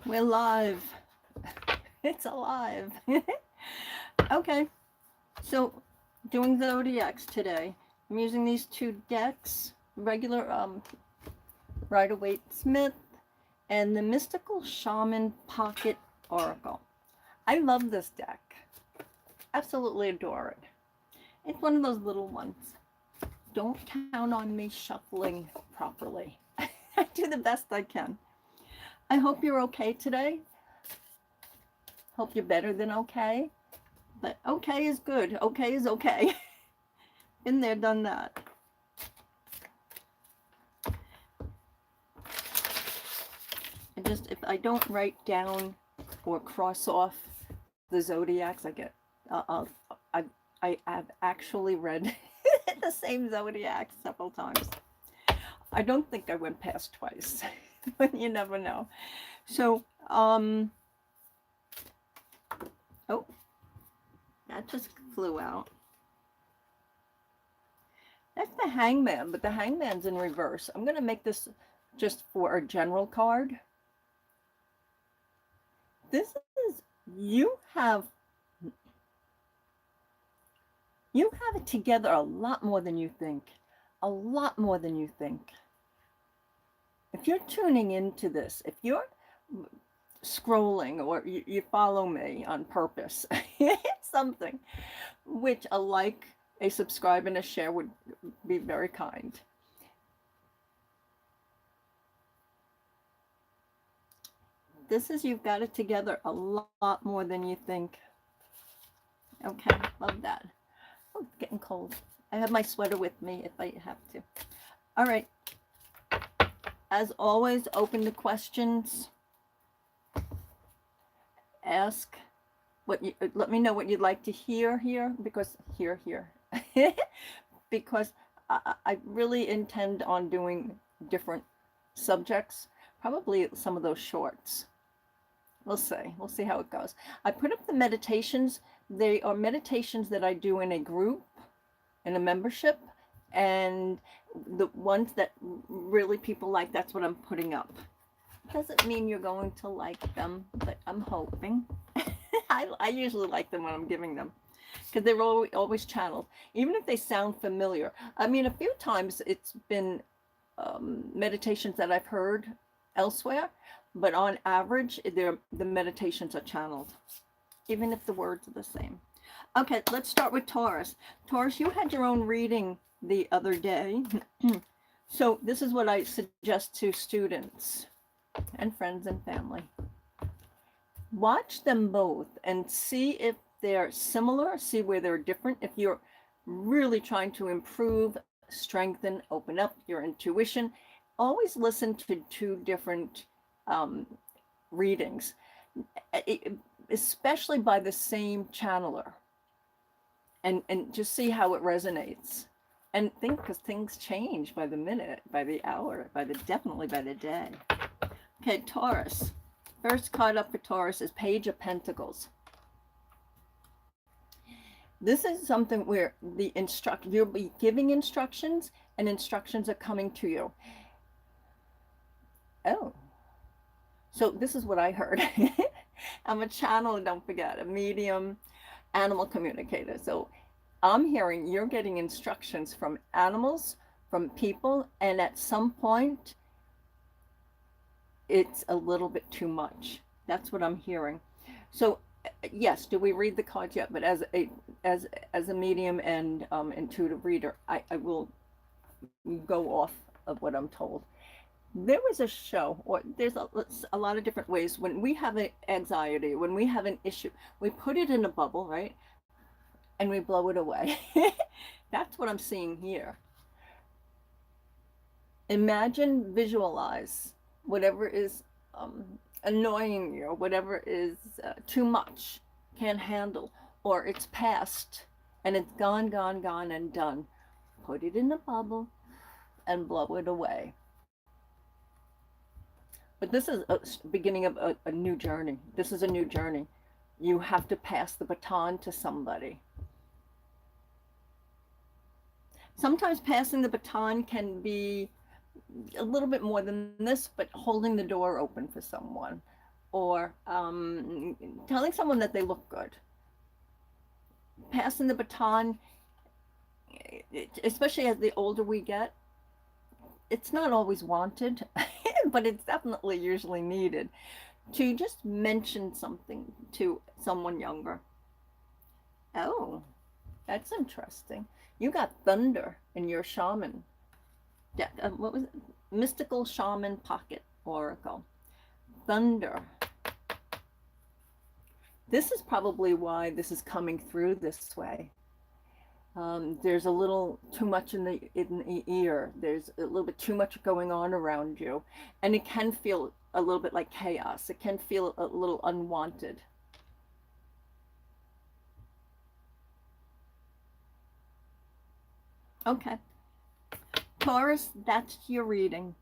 We're live. It's alive. Okay, so doing the zodiacs today. I'm using these two decks, regular Rider-Waite-Smith and the Mystical Shaman Pocket Oracle. I love this deck. Absolutely adore it. It's one of those little ones. Don't count on me shuffling properly. I do the best I can. I hope you're okay today. Hope you're better than okay. But okay is good. Okay is okay. Been there, done that. And just, if I don't write down or cross off the zodiacs, I have actually read the same zodiac several times. I don't think I went past twice, but you never know. So, oh, that just flew out. That's the Hangman, but the Hangman's in reverse. I'm going to make this just for a general card. This is, you have it together a lot more than you think. A lot more than you think. If you're tuning into this, if you're scrolling or you follow me on purpose, something, which a like, a subscribe, and a share would be very kind. This is, you've got it together a lot more than you think. Okay, love that. Oh, it's getting cold. I have my sweater with me if I have to. All right. As always, open to questions. Ask what you, let me know what you'd like to hear here, because because I really intend on doing different subjects, probably some of those shorts. We'll see how it goes. I put up the meditations. They are meditations that I do in a group, in a membership, and the ones that really people like, that's what I'm putting up. Doesn't mean you're going to like them, but I'm hoping. I usually like them when I'm giving them, because they're always channeled, even if they sound familiar. I mean, a few times it's been meditations that I've heard elsewhere, but on average, the meditations are channeled, even if the words are the same. Okay, let's start with Taurus. Taurus, you had your own reading the other day. So this is what I suggest to students and friends and family. Watch them both and see if they're similar, see where they're different. If you're really trying to improve, strengthen, open up your intuition, always listen to two different readings, especially by the same channeler, and just see how it resonates. And think, because things change by the minute, by the hour, definitely by the day. Okay, Taurus. First card up for Taurus is Page of Pentacles. This is something where you'll be giving instructions, and instructions are coming to you. Oh, so this is what I heard. I'm a channel, don't forget, a medium, animal communicator. So I'm hearing you're getting instructions from animals, from people, and at some point, it's a little bit too much. That's what I'm hearing. So yes, do we read the cards yet? But as a medium and intuitive reader, I will go off of what I'm told. There was a show, or there's a lot of different ways. When we have an anxiety, when we have an issue, we put it in a bubble, right? And we blow it away. That's what I'm seeing here. Imagine, visualize whatever is annoying you, or whatever is too much, can't handle, or it's past and it's gone and done. Put it in a bubble and blow it away. But this is a beginning of a new journey. This is a new journey. You have to pass the baton to somebody. Sometimes passing the baton can be a little bit more than this, but holding the door open for someone. or telling someone that they look good. Passing the baton, especially as the older we get, it's not always wanted, but it's definitely usually needed to just mention something to someone younger. Oh, that's interesting. You got thunder in your shaman deck. What was it? Mystical Shaman Pocket Oracle. Thunder. This is probably why this is coming through this way. There's a little too much in the ear. There's a little bit too much going on around you, and it can feel a little bit like chaos. It can feel a little unwanted. Okay, Taurus, that's your reading.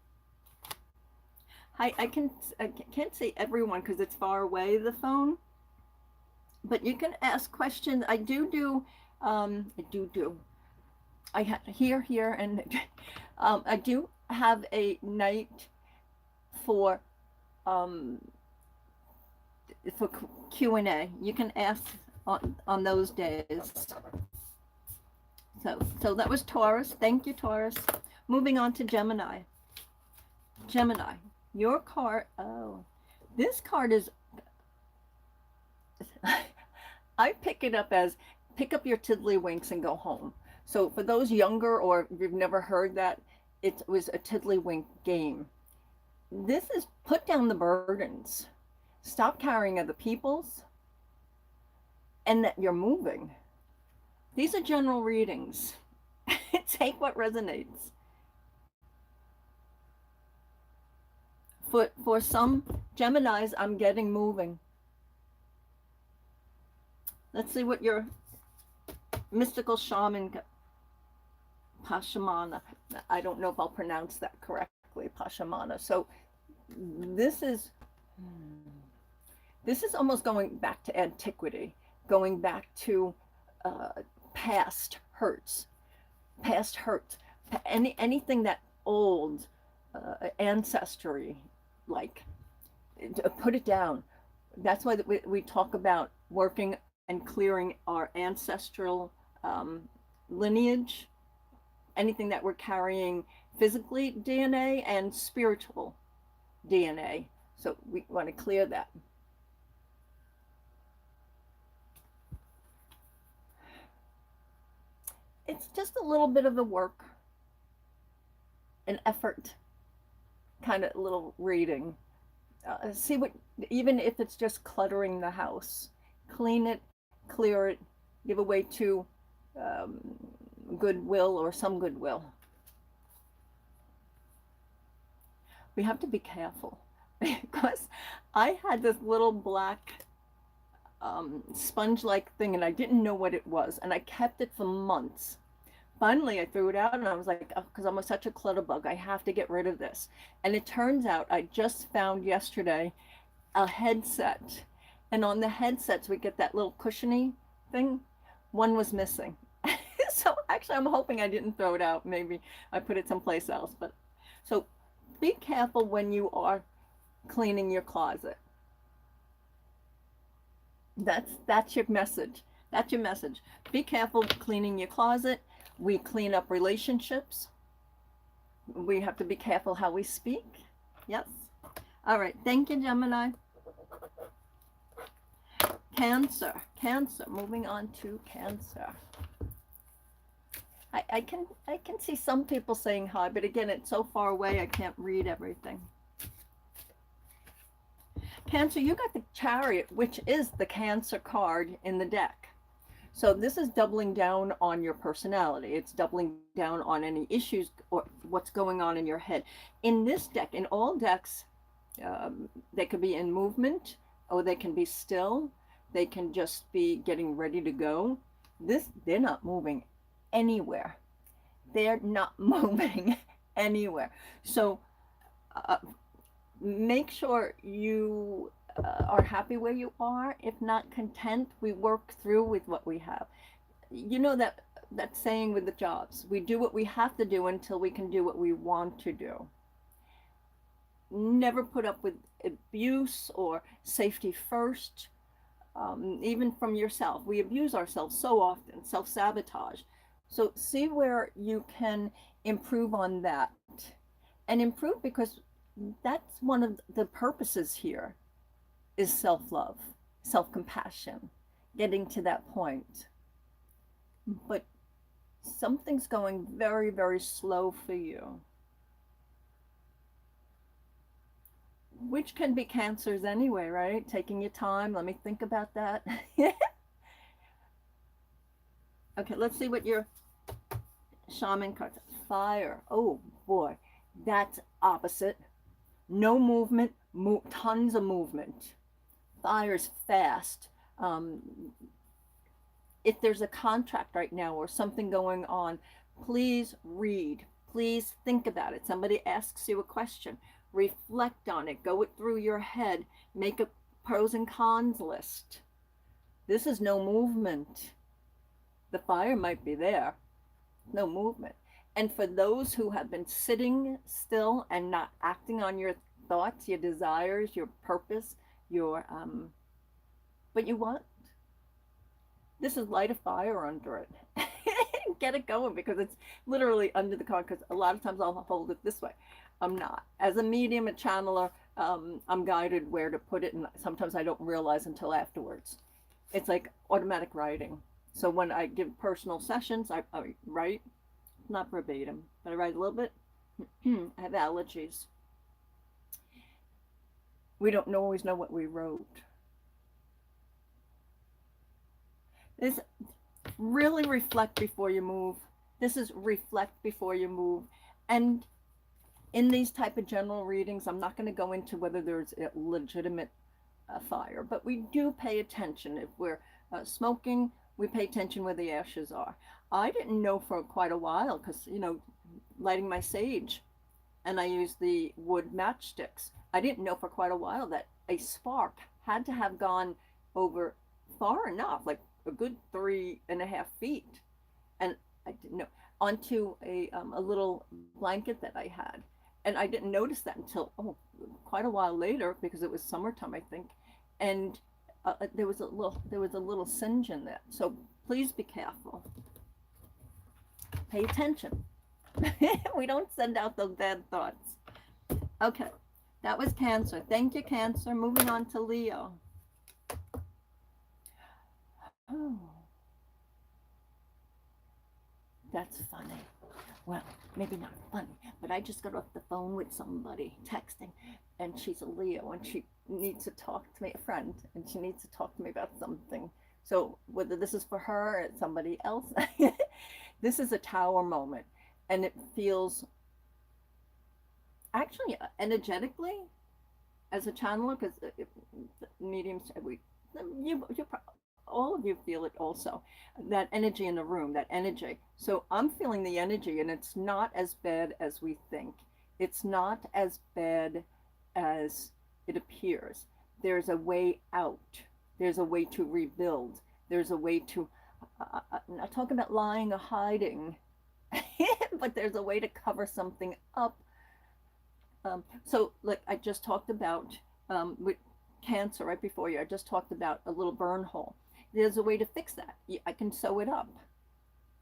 I can't see everyone because it's far away, the phone, but you can ask questions. I do. I have here, and I do have a night for Q&A. You can ask on those days. So that was Taurus. Thank you, Taurus. Moving on to Gemini. Gemini, your card. Oh, this card is. I pick it up as pick up your tiddlywinks and go home. So for those younger, or if you've never heard that, it was a tiddlywink game. This is put down the burdens. Stop carrying other people's, and that you're moving. These are general readings. Take what resonates. For some Geminis, I'm getting moving. Let's see what your mystical shaman, Pashamana. I don't know if I'll pronounce that correctly, Pashamana. So this is almost going back to antiquity, going back to past hurts, anything that old ancestry, like, put it down. That's why we talk about working and clearing our ancestral lineage, anything that we're carrying physically DNA and spiritual DNA. So we want to clear that. It's just a little bit of a work, an effort, kind of little reading. See what, even if it's just cluttering the house, clean it, clear it, give away to goodwill or some goodwill. We have to be careful because I had this little black sponge-like thing and I didn't know what it was, and I kept it for months. Finally, I threw it out and I was like, oh, because I'm such a clutter bug, I have to get rid of this. And it turns out I just found yesterday a headset. And on the headsets, we get that little cushiony thing. One was missing. So actually, I'm hoping I didn't throw it out. Maybe I put it someplace else. But so be careful when you are cleaning your closet. That's your message. That's your message. Be careful cleaning your closet. We clean up relationships. We have to be careful how we speak. Yes. All right. Thank you, Gemini. Cancer. Cancer. Moving on to Cancer. I can see some people saying hi, but again, it's so far away I can't read everything. Cancer, you got the Chariot, which is the Cancer card in the deck. So this is doubling down on your personality. It's doubling down on any issues or what's going on in your head. In this deck, in all decks, they could be in movement, or they can be still. They can just be getting ready to go. They're not moving anywhere. They're not moving anywhere. So make sure you are happy where you are. If not content, we work through with what we have. You know that saying with the jobs, we do what we have to do until we can do what we want to do. never put up with abuse or safety first, even from yourself. We abuse ourselves so often, self-sabotage. So see where you can improve on that. And improve because that's one of the purposes here is self-love, self-compassion, getting to that point. But something's going very, very slow for you, which can be cancers anyway, right? Taking your time. Let me think about that. Okay, let's see what your shaman card says. Fire. Oh boy, that's opposite. No movement, tons of movement. Fire's fast. If there's a contract right now or something going on, please read. Please think about it. Somebody asks you a question. Reflect on it. Go it through your head. Make a pros and cons list. This is no movement. The fire might be there. No movement. And for those who have been sitting still and not acting on your thoughts, your desires, your purpose, your but you want, this is light a fire under it. Get it going, because it's literally under the card, because a lot of times I'll hold it this way. I'm not. As a medium, a channeler, I'm guided where to put it, and sometimes I don't realize until afterwards. It's like automatic writing. So when I give personal sessions, I write, not verbatim, but I write a little bit. I have allergies. We don't always know what we wrote. This really reflect before you move. This is reflect before you move. And in these type of general readings, I'm not going to go into whether there's a legitimate fire, but we do pay attention. If we're smoking, we pay attention where the ashes are. I didn't know for quite a while, because, you know, lighting my sage, and I use the wood matchsticks. I didn't know for quite a while that a spark had to have gone over far enough, like a good 3.5 feet, and I didn't know, onto a little blanket that I had, and I didn't notice that until quite a while later, because it was summertime, I think, and there was a little singe in that. So please be careful. Pay attention. We don't send out those bad thoughts. Okay, that was Cancer. Thank you, Cancer. Moving on to Leo. Oh, that's funny. Well, maybe not funny, but I just got off the phone with somebody texting, and she's a Leo, and she needs to talk to me, a friend, and she needs to talk to me about something. So whether this is for her or somebody else, this is a tower moment, and it feels actually energetically as a channeler, because mediums, all of you feel it also, that energy in the room, that energy. So I'm feeling the energy, and it's not as bad as we think. It's not as bad as it appears. There's a way out. There's a way to rebuild. There's a way to, I'm not talking about lying or hiding, but there's a way to cover something up. So like I just talked about with Cancer right before you, I just talked about a little burn hole. There's a way to fix that. I can sew it up.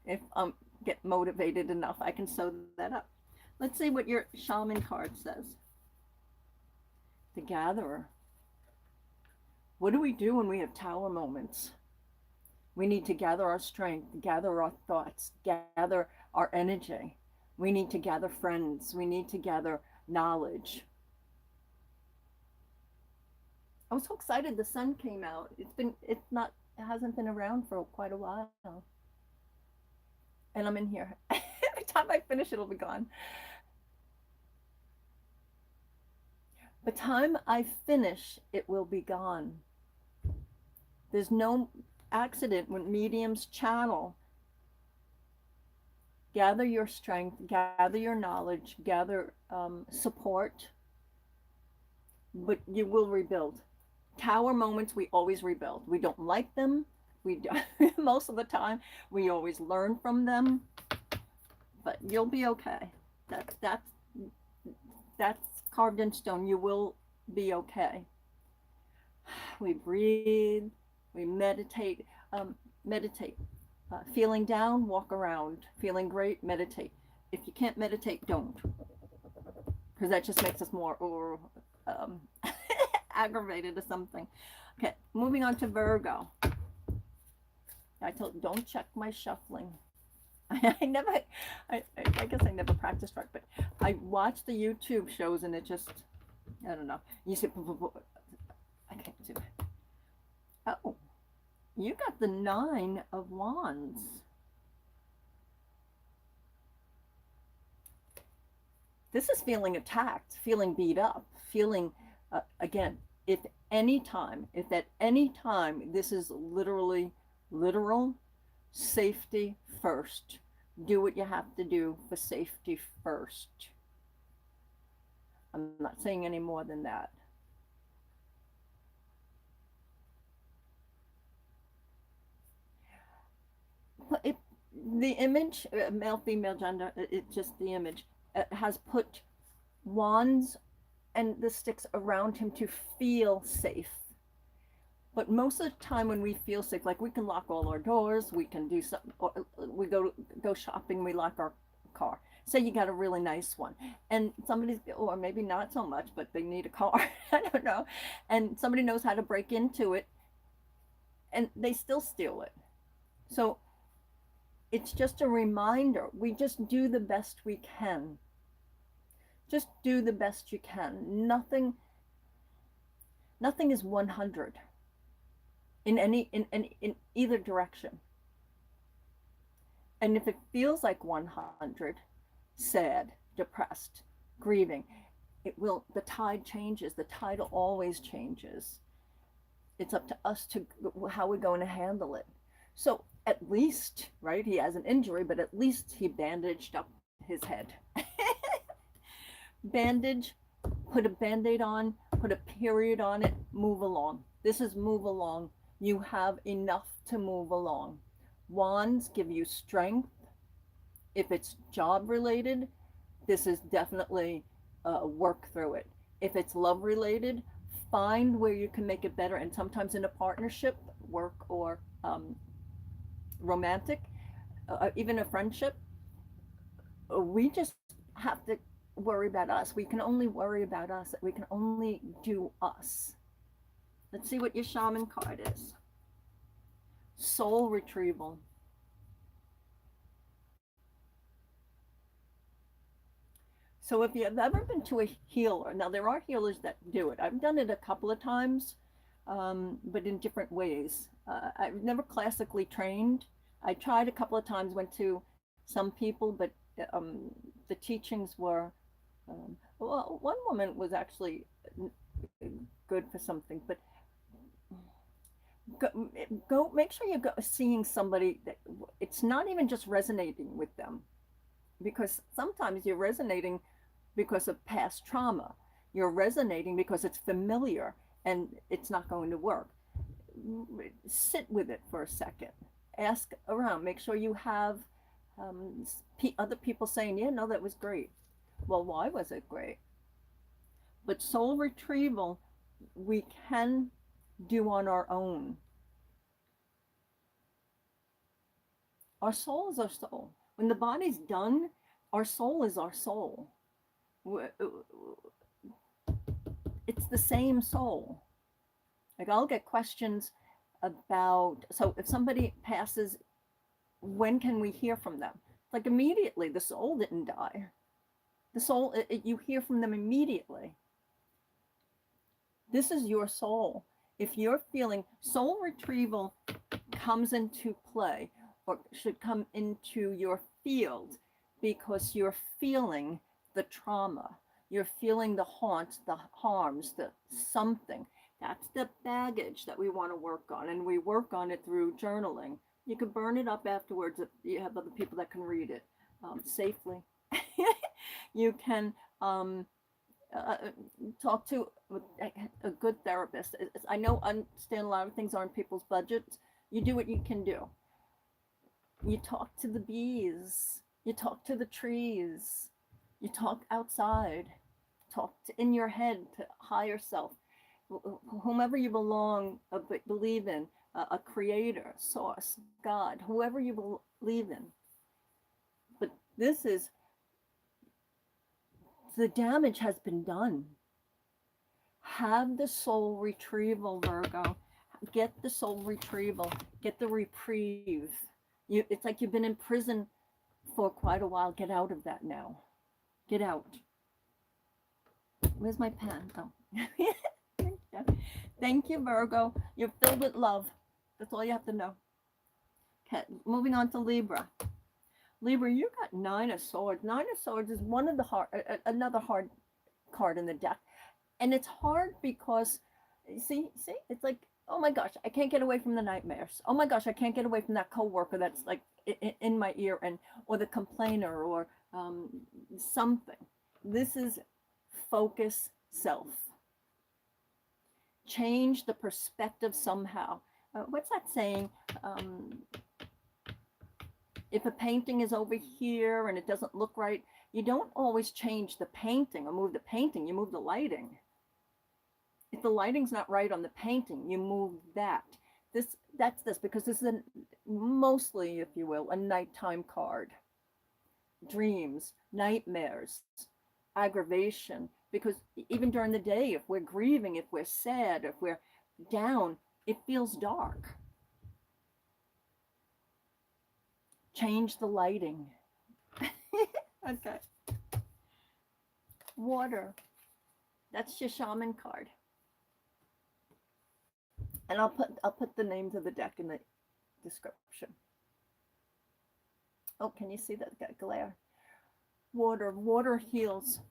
If I get motivated enough, I can sew that up. Let's see what your shaman card says. The Gatherer. What do we do when we have tower moments? We need to gather our strength, gather our thoughts, gather our energy. We need to gather friends. We need to gather knowledge. I was so excited the sun came out. It hasn't been around for quite a while. And I'm in here. Every time I finish, it'll be gone. By the time I finish, it will be gone. There's no accident when mediums channel. Gather your strength, gather your knowledge, gather support, but you will rebuild. Tower moments, we always rebuild. We don't like them. We don't, most of the time, we always learn from them, but you'll be okay. That's carved in stone. You will be okay. We breathe, we meditate. Meditate. Feeling down, walk around. Feeling great, meditate. If you can't meditate, don't, because that just makes us more um, aggravated or something. Okay, moving on to Virgo. I told, don't check my shuffling. I never, I guess I never practiced right, but I watch the YouTube shows and it just, I don't know. You say, I can't do it. Oh, you got the 9 of Wands. This is feeling attacked, feeling beat up, feeling, again, if at any time, this is literal safety first. Do what you have to do for safety first. I'm not saying any more than that. But the image, male, female, gender, it's just the image, has put wands and the sticks around him to feel safe. But most of the time when we feel safe, like we can lock all our doors, we can do something, or we go shopping, we lock our car. Say you got a really nice one, and somebody's, or maybe not so much, but they need a car, I don't know, and somebody knows how to break into it, and they still steal it. So it's just a reminder, we just do the best we can. Just do the best you can. Nothing is 100 in either direction. And if it feels like 100, sad, depressed, grieving, the tide changes. The tide always changes. It's up to us to how we're going to handle it. So at least, right, he has an injury, but at least he bandaged up his head. Bandage, put a band-aid on, put a period on it, move along. This is move along. You have enough to move along. Wands give you strength. If it's job related, this is definitely work through it. If it's love related, find where you can make it better. And sometimes in a partnership, work or romantic, even a friendship, we just have to worry about us. We can only worry about us. We can only do us. Let's see what your shaman card is. Soul retrieval. So if you've ever been to a healer, now there are healers that do it. I've done it a couple of times, but in different ways. I've never classically trained. I tried a couple of times, went to some people, but the teachings were, well, one woman was actually good for something, but go make sure you go seeing somebody that it's not even just resonating with them, because sometimes you're resonating because of past trauma. You're resonating because it's familiar and it's not going to work. Sit with it for a second. Ask around. Make sure you have other people saying, yeah, no, that was great. Well, why was it great? But soul retrieval, we can do on our own. Our soul is our soul. When the body's done, our soul is our soul. It's the same soul. Like, I'll get questions about, so if somebody passes, when can we hear from them? Like, immediately. The soul didn't die. The soul, you hear from them immediately. This is your soul. If you're feeling, soul retrieval comes into play, or should come into your field, because you're feeling the trauma. You're feeling the haunts, the harms, the something. That's the baggage that we want to work on, and we work on it through journaling. You can burn it up afterwards if you have other people that can read it safely. You can talk to a good therapist. I know, understand a lot of things aren't people's budgets. You do what you can do. You talk to the bees. You talk to the trees. You talk outside. talk in your head to higher self, whomever you believe in, a creator, source, God, whoever you believe in. But this is, the damage has been done. Have the soul retrieval, Virgo. Get the soul retrieval. Get the reprieve. It's like you've been in prison for quite a while. Get out of that now. Get out. Where's my pen? Oh. Thank you, Virgo. You're filled with love. That's all you have to know. Okay, moving on to Libra. Libra, you got 9 of Swords. 9 of Swords is one of the another hard card in the deck. And it's hard because, see, it's like, oh my gosh, I can't get away from the nightmares. Oh my gosh, I can't get away from that coworker that's like in my ear, or the complainer, or something. This is focus self. Change the perspective somehow. What's that saying? If a painting is over here and it doesn't look right, you don't always change the painting or move the painting, you move the lighting. If the lighting's not right on the painting, you move that. That's this, because this is mostly, if you will, a nighttime card. Dreams, nightmares, aggravation, because even during the day, if we're grieving, if we're sad, if we're down, it feels dark. Change the lighting. Okay. Water. That's your shaman card. And I'll put the names of the deck in the description. Oh, can you see that glare? Water heals.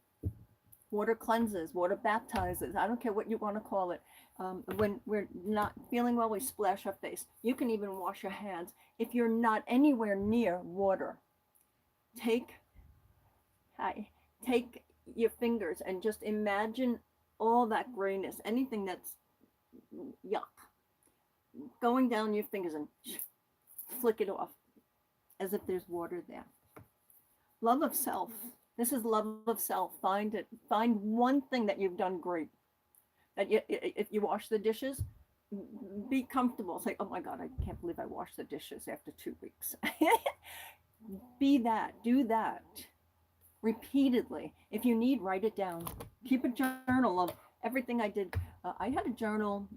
Water cleanses. Water baptizes. I don't care what you want to call it. When we're not feeling well, we splash our face. You can even wash your hands. If you're not anywhere near water, take your fingers and just imagine all that grayness, anything that's yuck, going down your fingers and flick it off as if there's water there. Love of self. This is love of self. Find it. Find one thing that you've done great. That if you wash the dishes, be comfortable. Say, oh my God, I can't believe I washed the dishes after 2 weeks. Be that. Do that. Repeatedly. If you need, write it down. Keep a journal of everything I did. I had a journal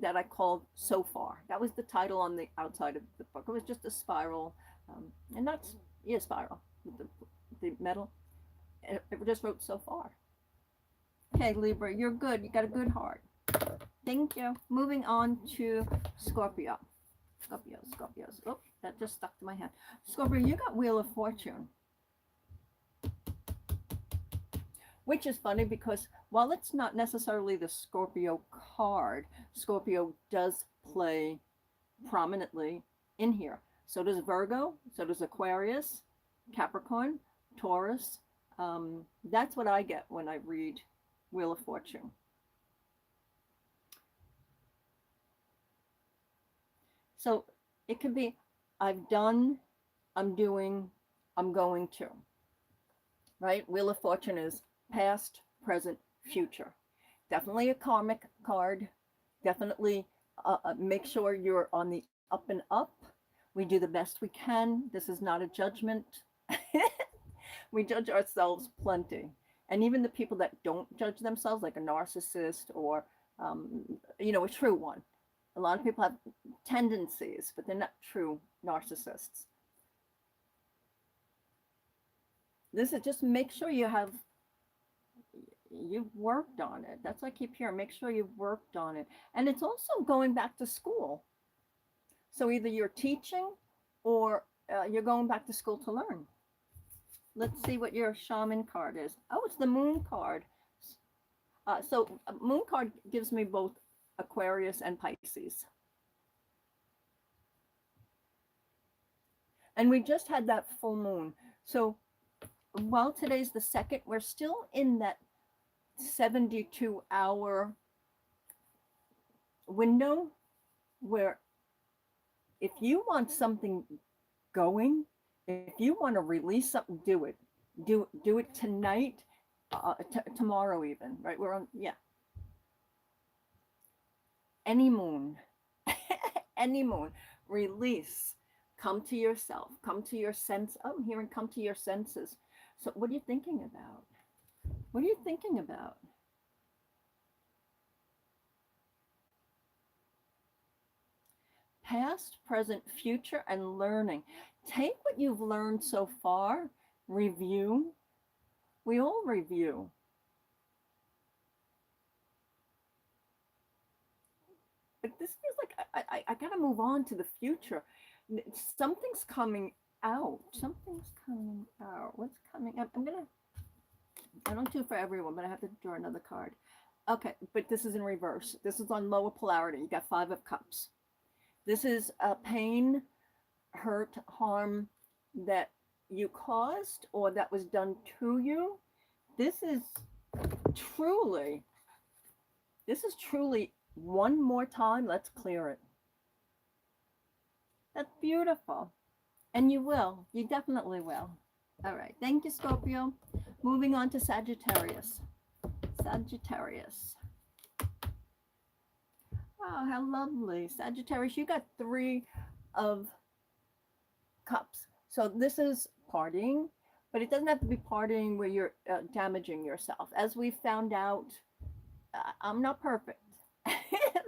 that I called So Far. That was the title on the outside of the book. It was just a spiral, and that's spiral with the metal. It just wrote So Far. Okay, Libra, you're good. You got a good heart. Thank you. Moving on to Scorpio. Scorpio. Oh, that just stuck to my hand. Scorpio, you got Wheel of Fortune. Which is funny because while it's not necessarily the Scorpio card, Scorpio does play prominently in here. So does Virgo, so does Aquarius, Capricorn, Taurus. That's what I get when I read Wheel of Fortune. So it could be, I've done, I'm doing, I'm going to. Right? Wheel of Fortune is past, present, future. Definitely a karmic card. Definitely make sure you're on the up and up. We do the best we can. This is not a judgment. We judge ourselves plenty. And even the people that don't judge themselves, like a narcissist or, a true one. A lot of people have tendencies, but they're not true narcissists. This is just make sure you've worked on it. That's what I keep hearing. Make sure you've worked on it. And it's also going back to school. So either you're teaching or you're going back to school to learn. Let's see what your shaman card is. Oh, it's the moon card. So moon card gives me both Aquarius and Pisces. And we just had that full moon. So while today's the 2nd, we're still in that 72-hour window where if you want something going, if you want to release something, do it. Do it tonight. tomorrow even, right? We're on, yeah. Any moon, any moon, release, come to yourself, come to your sense. Oh, I'm hearing come to your senses. So what are you thinking about? What are you thinking about? Past, present, future, and learning. Take what you've learned so far, review. We all review. But this feels like I gotta move on to the future. Something's coming out. Something's coming out. What's coming up? I don't do it for everyone, but I have to draw another card. Okay, but this is in reverse. This is on lower polarity. You got 5 of Cups. This is a pain, hurt, harm that you caused or that was done to you. This is truly, one more time, let's clear it. That's beautiful. And you will. You definitely will. All right. Thank you, Scorpio. Moving on to Sagittarius. Sagittarius. Oh, how lovely. Sagittarius, you got 3 of Cups. So this is partying, but it doesn't have to be partying where you're damaging yourself. As we found out, I'm not perfect,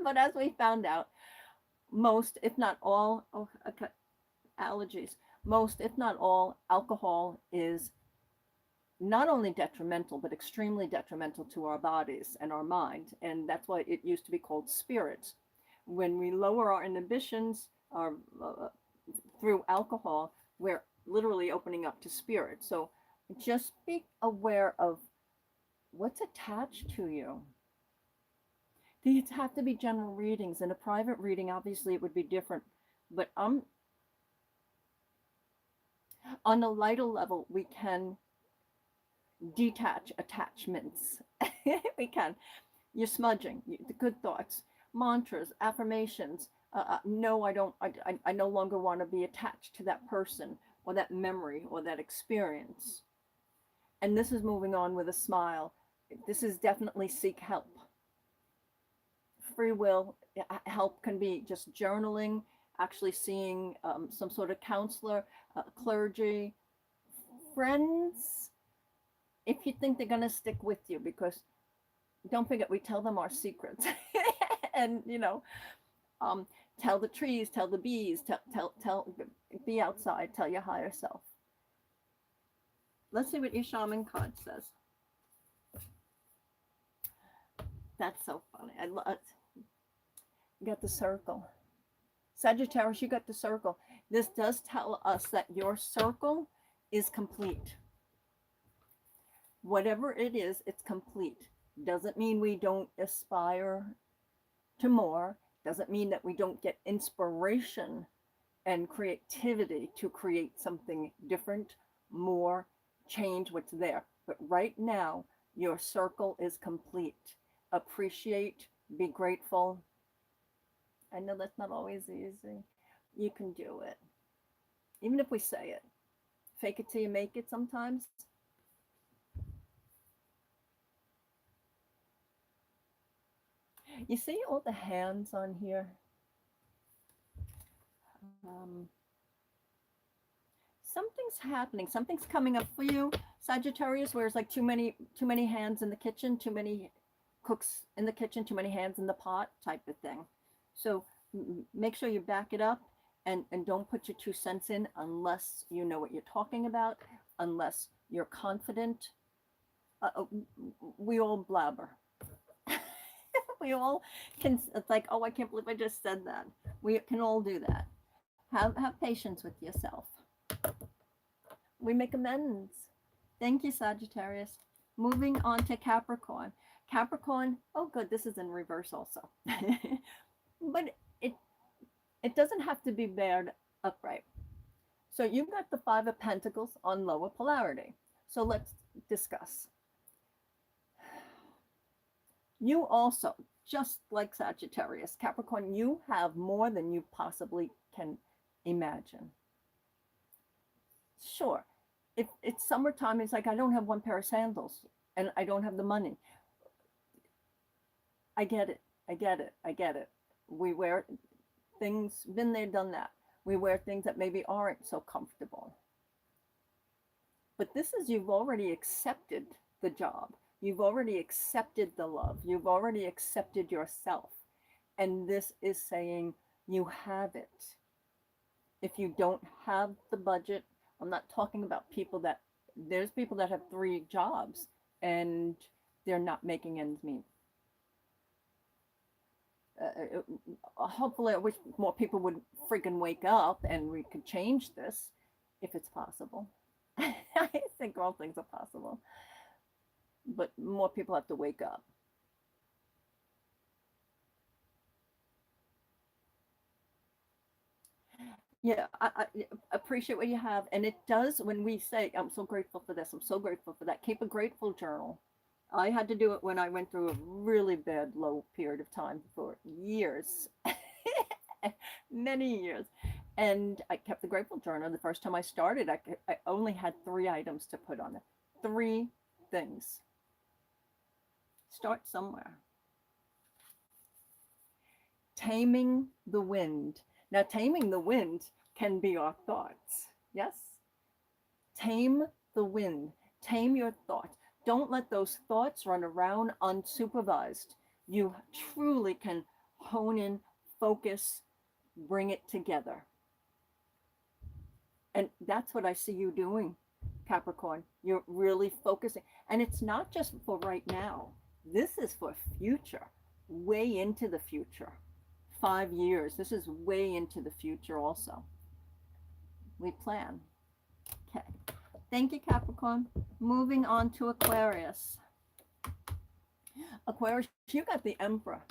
but as we found out, most, if not all, allergies, most, if not all, alcohol is not only detrimental, but extremely detrimental to our bodies and our mind. And that's why it used to be called spirits. When we lower our inhibitions through alcohol, we're literally opening up to spirit. So just be aware of what's attached to you. These have to be general readings. In a private reading, obviously, it would be different. But on a lighter level, we can detach attachments. We can. You're smudging. The good thoughts, mantras, affirmations. No, I don't. I no longer want to be attached to that person or that memory or that experience. And this is moving on with a smile. This is definitely seek help. Free will help can be just journaling, actually seeing some sort of counselor, clergy, friends, if you think they're going to stick with you, because don't forget, we tell them our secrets. And, tell the trees, tell the bees, be outside, tell your higher self. Let's see what your shaman card says. That's so funny. I love it. You got the circle. Sagittarius, you got the circle. This does tell us that your circle is complete. Whatever it is, it's complete. Doesn't mean we don't aspire to more. Doesn't mean that we don't get inspiration and creativity to create something different, more, change what's there. But right now, your circle is complete. Appreciate, be grateful. I know that's not always easy. You can do it. Even if we say it. Fake it till you make it sometimes. You see all the hands on here? Something's happening. Something's coming up for you, Sagittarius, where it's like too many hands in the kitchen, too many cooks in the kitchen, too many hands in the pot type of thing. So make sure you back it up and don't put your 2 cents in unless you know what you're talking about, unless you're confident. We all blabber. We all can. It's like, oh, I can't believe I just said that. We can all do that. Have patience with yourself. We make amends. Thank you, Sagittarius. Moving on to Capricorn. Capricorn, oh good, this is in reverse also. But it doesn't have to be bared upright. So you've got the 5 of Pentacles on lower polarity. So let's discuss. You also, just like Sagittarius, Capricorn, you have more than you possibly can imagine. Sure, if it's summertime, it's like, I don't have 1 pair of sandals. and I don't have the money. I get it. I get it. I get it. We wear things, been there, done that. We wear things that maybe aren't so comfortable. But this is, you've already accepted the job. You've already accepted the love. You've already accepted yourself. And this is saying you have it. If you don't have the budget, I'm not talking about people that, there's people that have 3 jobs and they're not making ends meet. Hopefully, I wish more people would freaking wake up and we could change this if it's possible. I think all things are possible, but more people have to wake up. Yeah, I appreciate what you have. And it does, when we say, I'm so grateful for this, I'm so grateful for that, keep a grateful journal. I had to do it when I went through a really bad low period of time for years, many years. And I kept the grateful journal. The first time I started, I only had 3 items to put on it. 3 things. Start somewhere. Taming the wind. Now, taming the wind can be our thoughts. Yes? Tame the wind. Tame your thoughts. Don't let those thoughts run around unsupervised. You truly can hone in, focus, bring it together. And that's what I see you doing, Capricorn. You're really focusing. And it's not just for right now. This is for future, way into the future. 5 years. This is way into the future also. We plan. Okay. Thank you, Capricorn. Moving on to Aquarius. Aquarius, you got the Emperor.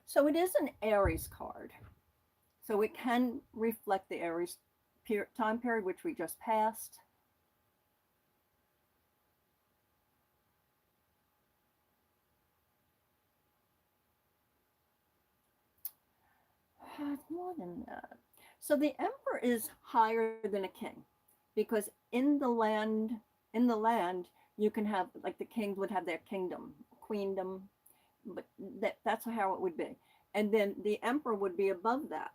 So it is an Aries card. So it can reflect the Aries time period, which we just passed. More than that. So the Emperor is higher than a king, because in the land, you can have, like the kings would have their kingdom, queendom, but that's how it would be. And then the Emperor would be above that.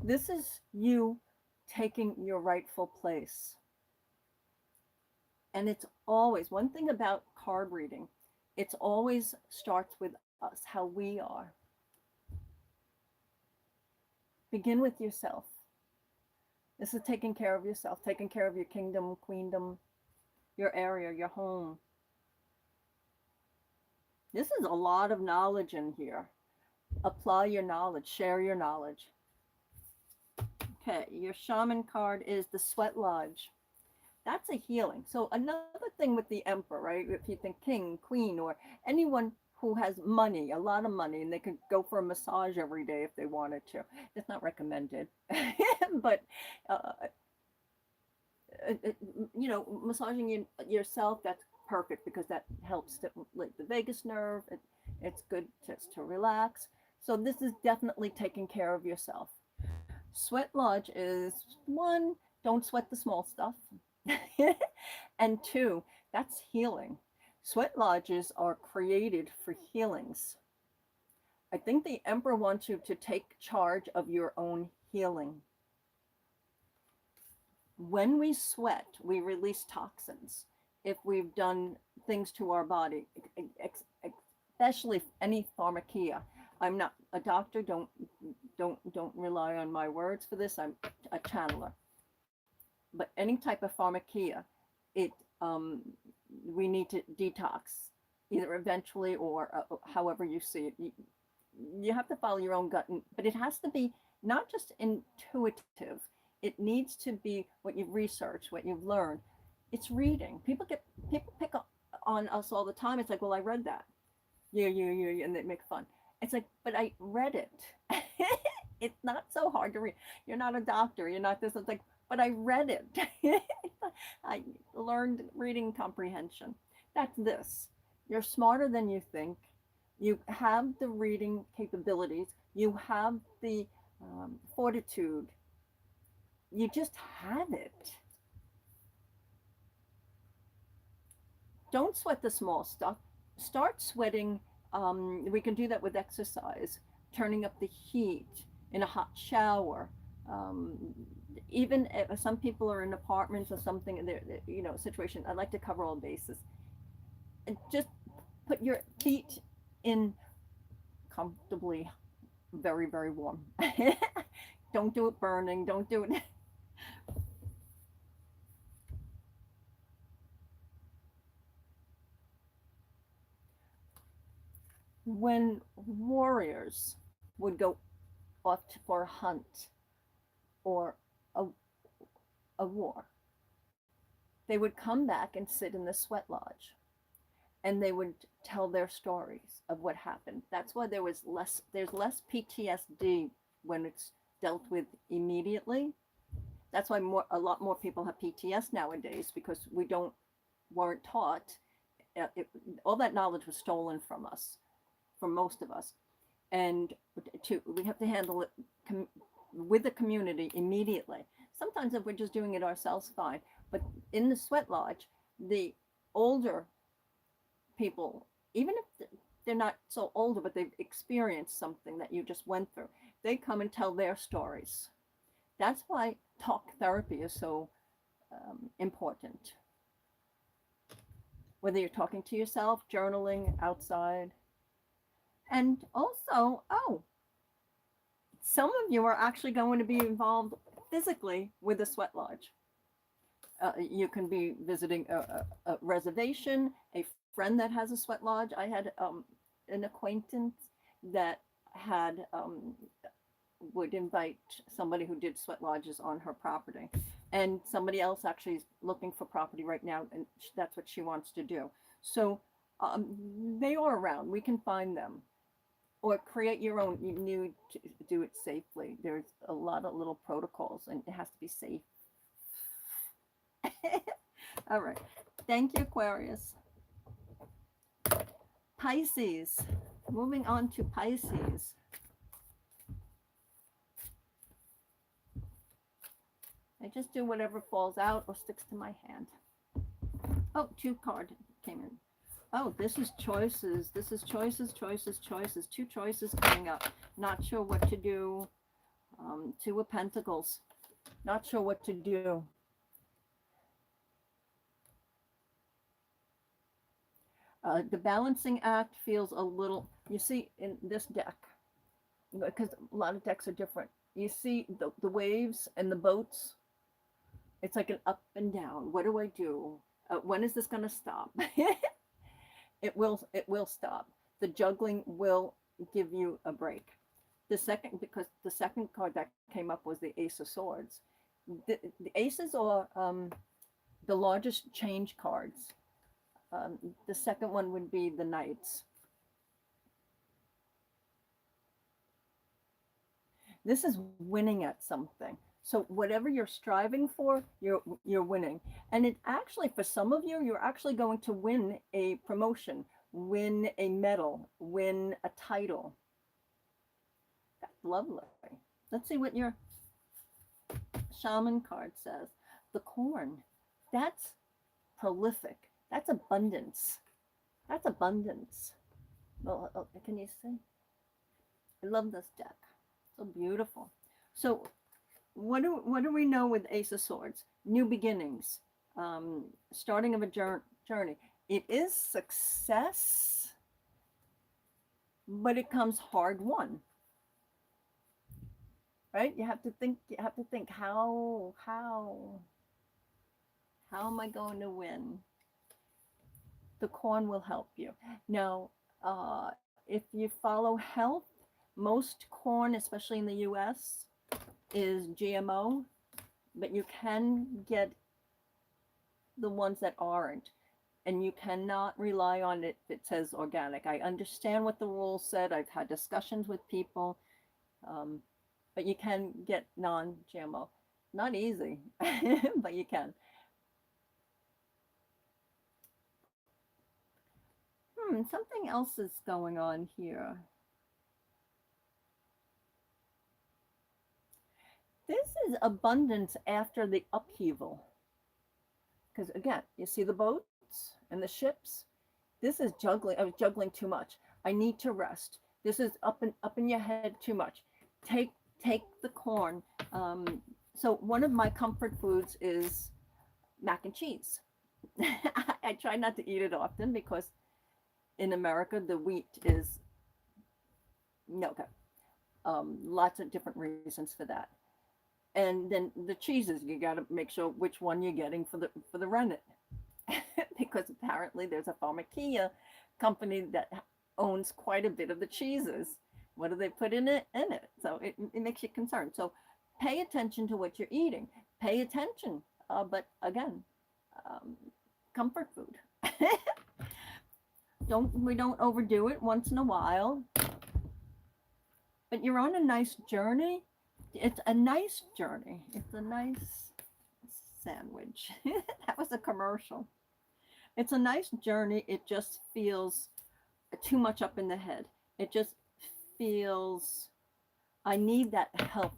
This is you taking your rightful place. And it's always, one thing about card reading, it's always starts with us, how we are. Begin with yourself. This is taking care of yourself, taking care of your kingdom, queendom, your area, your home. This is a lot of knowledge in here. Apply your knowledge, share your knowledge. Okay, your shaman card is the Sweat Lodge. That's a healing. So another thing with the Emperor, right? If you think king, queen, or anyone who has money, a lot of money, and they could go for a massage every day if they wanted to. It's not recommended, but you know, massaging yourself, that's perfect, because that helps to, like, the vagus nerve. It's good just to relax. So this is definitely taking care of yourself. Sweat Lodge is 1, don't sweat the small stuff. And 2, that's healing. Sweat lodges are created for healings. I think the Emperor wants you to take charge of your own healing. When we sweat, we release toxins. If we've done things to our body, especially any pharmakia. I'm not a doctor. Don't rely on my words for this. I'm a channeler. But any type of pharmakia, we need to detox, either eventually or however you see it. You have to follow your own gut, but it has to be not just intuitive. It needs to be what you've researched, what you've learned. It's reading. People pick up on us all the time. It's like, well, I read that. Yeah, and they make fun. It's like, but I read it. It's not so hard to read. You're not a doctor. You're not this. It's like, but I read it. I learned reading comprehension. That's this. You're smarter than you think. You have the reading capabilities. You have the fortitude. You just have it. Don't sweat the small stuff. Start sweating. We can do that with exercise, turning up the heat in a hot shower. Um, Even if some people are in apartments or something, in their situation. I like to cover all bases. And just put your feet in comfortably, very, very warm. Don't do it burning. Don't do it. When warriors would go off for a hunt or a, a war, they would come back and sit in the sweat lodge and they would tell their stories of what happened. That's why there's less PTSD when it's dealt with immediately. That's why a lot more people have PTS nowadays, because weren't taught. It, all that knowledge was stolen from us, from most of us, and we have to handle it with the community immediately. Sometimes if we're just doing it ourselves, fine. But in the sweat lodge, the older people, even if they're not so older, but they've experienced something that you just went through, they come and tell their stories. That's why talk therapy is so important. Whether you're talking to yourself, journaling, outside. And also, some of you are actually going to be involved physically with the sweat lodge. You can be visiting a reservation, a friend that has a sweat lodge. I had an acquaintance that had would invite somebody who did sweat lodges on her property, and somebody else actually is looking for property right now, and that's what she wants to do. So they are around. We can find them, or create your own. You need to do it safely. There's a lot of little protocols, and it has to be safe. All right. Thank you, Aquarius. Pisces. Moving on to Pisces. I just do whatever falls out or sticks to my hand. Oh, 2 cards came in. Oh, this is choices. This is choices, choices, choices. 2 choices coming up. Not sure what to do. 2 of Pentacles. Not sure what to do. The balancing act feels a little, you see in this deck, because a lot of decks are different. You see the waves and the boats. It's like an up and down. What do I do? When is this going to stop? It will stop. The juggling will give you a break. Because the second card that came up was the Ace of Swords. The aces are the largest change cards. The second one would be the Knights. This is winning at something. So whatever you're striving for, you're winning. And it actually, for some of you, you're actually going to win a promotion, win a medal, win a title. That's lovely. Let's see what your shaman card says. The corn. That's prolific. That's abundance. That's abundance. Oh, can you see? I love this deck. So beautiful. So what do we know with Ace of Swords? New beginnings, starting of a journey. It is success, but it comes hard won. Right? You have to think. How am I going to win? The corn will help you. Now, if you follow health, most corn, especially in the US, is GMO, but you can get the ones that aren't, and you cannot rely on it if it says organic. I understand what the rules said. I've had discussions with people, but you can get non-GMO. Not easy, but you can. Something else is going on here. This is abundance after the upheaval. Because again, you see the boats? boats and the ships. This is juggling. I was juggling too much. I need to rest. This is up in your head too much. Take the corn. So one of my comfort foods is mac and cheese. I try not to eat it often because in America the wheat is no good. Lots of different reasons for that. And then the cheeses, you got to make sure which one you're getting for the rennet, because apparently there's a pharmacia company that owns quite a bit of the cheeses. What do they put in it? So it makes you concerned. So pay attention to what you're eating. Pay attention. But again, comfort food. We don't overdo it once in a while. But you're on a nice journey. It's a nice journey. It's a nice sandwich. That was a commercial. It's a nice journey. It just feels too much up in the head. It just feels, I need that help.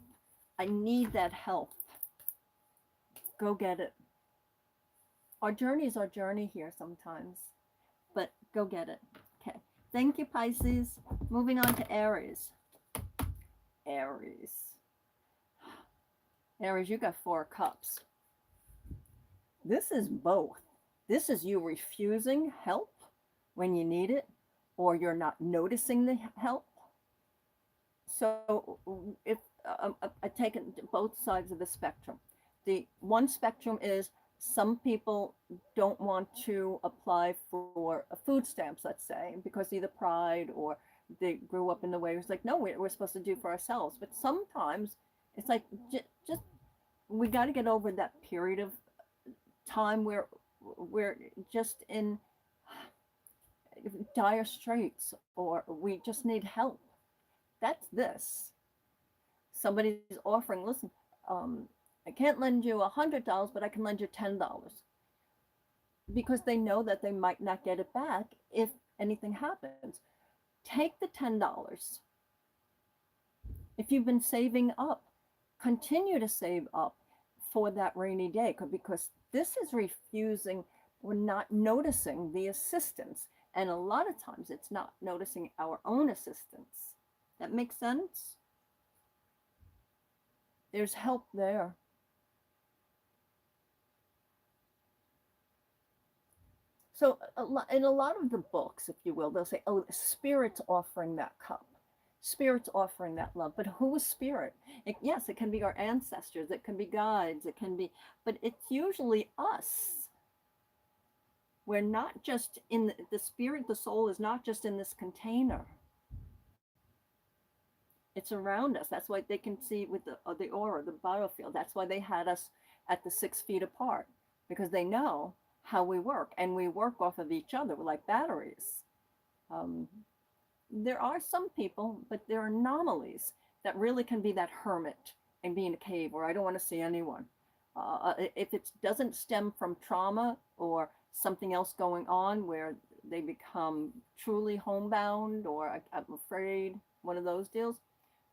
I need that help. Go get it. Our journey is our journey here sometimes, but go get it. Okay. Thank you, Pisces. Moving on to Aries. Aries. Aries, you got 4 cups. This is both. This is you refusing help when you need it, or you're not noticing the help. So if I take both sides of the spectrum. The one spectrum is some people don't want to apply for food stamps, let's say, because either pride or they grew up in the way it was like, no, we're supposed to do for ourselves. But sometimes it's like, just we got to get over that period of time where we're just in dire straits, or we just need help. That's this. Somebody's offering, listen, I can't lend you $100, but I can lend you $10, because they know that they might not get it back if anything happens. Take the $10. If you've been saving up, continue to save up for that rainy day, because this is refusing. We're not noticing the assistance, and a lot of times it's not noticing our own assistance. That makes sense? There's help there. So in a lot of the books, if you will, they'll say, oh, the Spirit's offering that cup. Spirit's offering that love. But who is Spirit? Yes, it can be our ancestors. It can be guides. It can be, but it's usually us. We're not just in the spirit, the soul is not just in this container. It's around us. That's why they can see with the aura, the biofield. That's why they had us at the 6 feet apart, because they know how we work, and we work off of each other. We're like batteries. There are some people, but there are anomalies that really can be that hermit and be in a cave where I don't want to see anyone. If it doesn't stem from trauma or something else going on where they become truly homebound, or I'm afraid, one of those deals,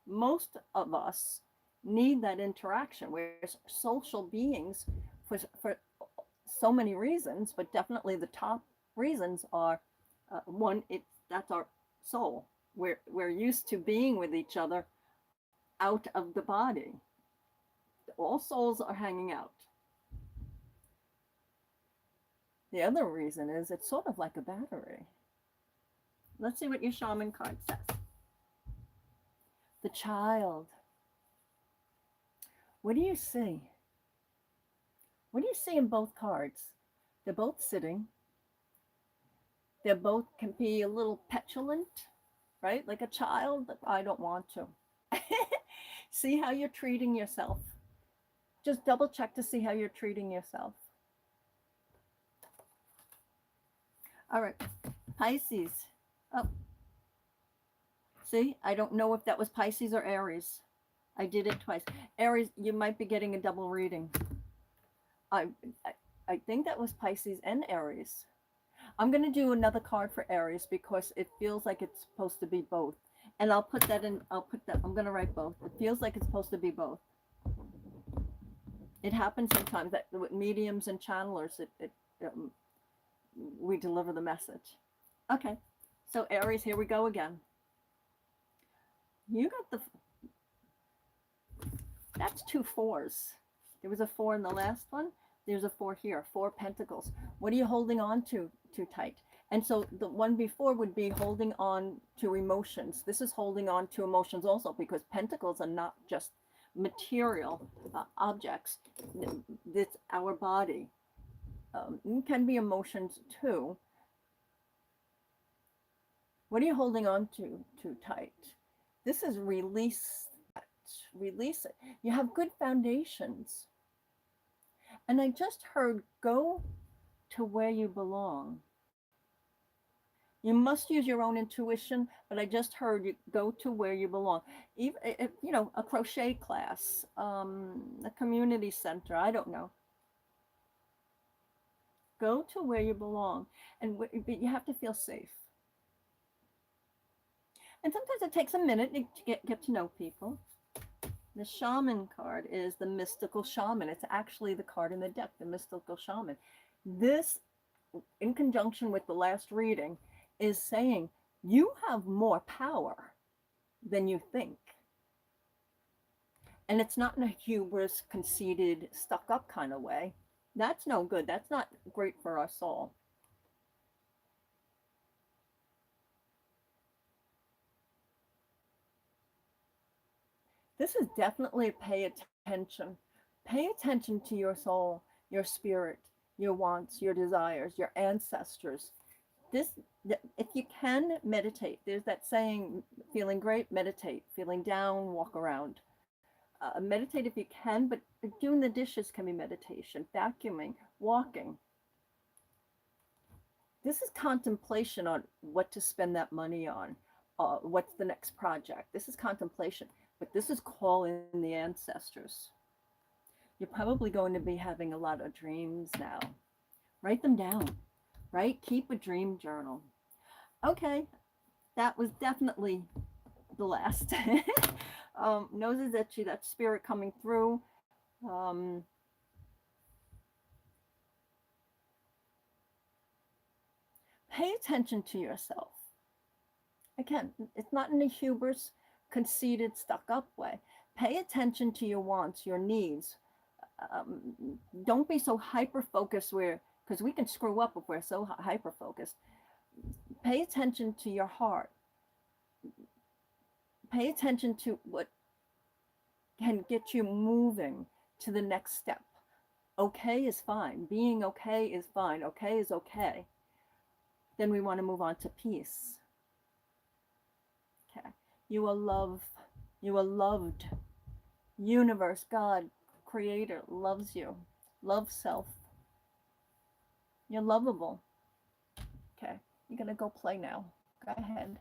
most of us need that interaction. We're social beings for so many reasons, but definitely the top reasons are one, that's our soul. We're used to being with each other out of the body. All souls are hanging out. The other reason is it's sort of like a battery. Let's see what your shaman card says. The child. What do you see? What do you see in both cards? They're both sitting. They both can be a little petulant, right? Like a child, but I don't want to. See how you're treating yourself. Just double check to see how you're treating yourself. All right, Pisces. Oh, see, I don't know if that was Pisces or Aries. I did it twice. Aries, you might be getting a double reading. I think that was Pisces and Aries. I'm going to do another card for Aries because it feels like it's supposed to be both. And I'll put that in, I'm going to write both. It feels like it's supposed to be both. It happens sometimes that with mediums and channelers, we deliver the message. Okay, so Aries, here we go again. You got that's 2 4s. There was a 4 in the last one. There's a 4 here, 4 pentacles. What are you holding on to too tight? And so the one before would be holding on to emotions. This is holding on to emotions also, because pentacles are not just material objects. It's our body. It can be emotions too. What are you holding on to too tight? This is release. Release it. You have good foundations. And I just heard, go to where you belong. You must use your own intuition, but I just heard you go to where you belong. Even if, you know, a crochet class, a community center, I don't know. Go to where you belong, and but you have to feel safe. And sometimes it takes a minute to get to know people. The shaman card is the mystical shaman. It's actually the card in the deck, the mystical shaman. This, in conjunction with the last reading, is saying you have more power than you think. And it's not in a hubris, conceited, stuck up kind of way. That's no good. That's not great for our soul. This is definitely pay attention. Pay attention to your soul, your spirit, your wants, your desires, your ancestors. This, if you can, meditate. There's that saying, feeling great, meditate. Feeling down, walk around. Meditate if you can, but doing the dishes can be meditation. Vacuuming, walking. This is contemplation on what to spend that money on. What's the next project? This is contemplation, but this is calling the ancestors. You're probably going to be having a lot of dreams now. Write them down, right? Keep a dream journal. Okay, that was definitely the last. Noses itchy, that spirit coming through. Pay attention to yourself. Again, it's not in a hubris, conceited, stuck up way. Pay attention to your wants, your needs. Don't be so hyper-focused because we can screw up if we're so hyper-focused. Pay attention to your heart. Pay attention to what can get you moving to the next step. Okay is fine. Being okay is fine. Okay is okay. Then we want to move on to peace. Okay. You are love. You are loved. Universe, God, Creator loves you. Love self. You're lovable. Okay. You're going to go play now. Go ahead.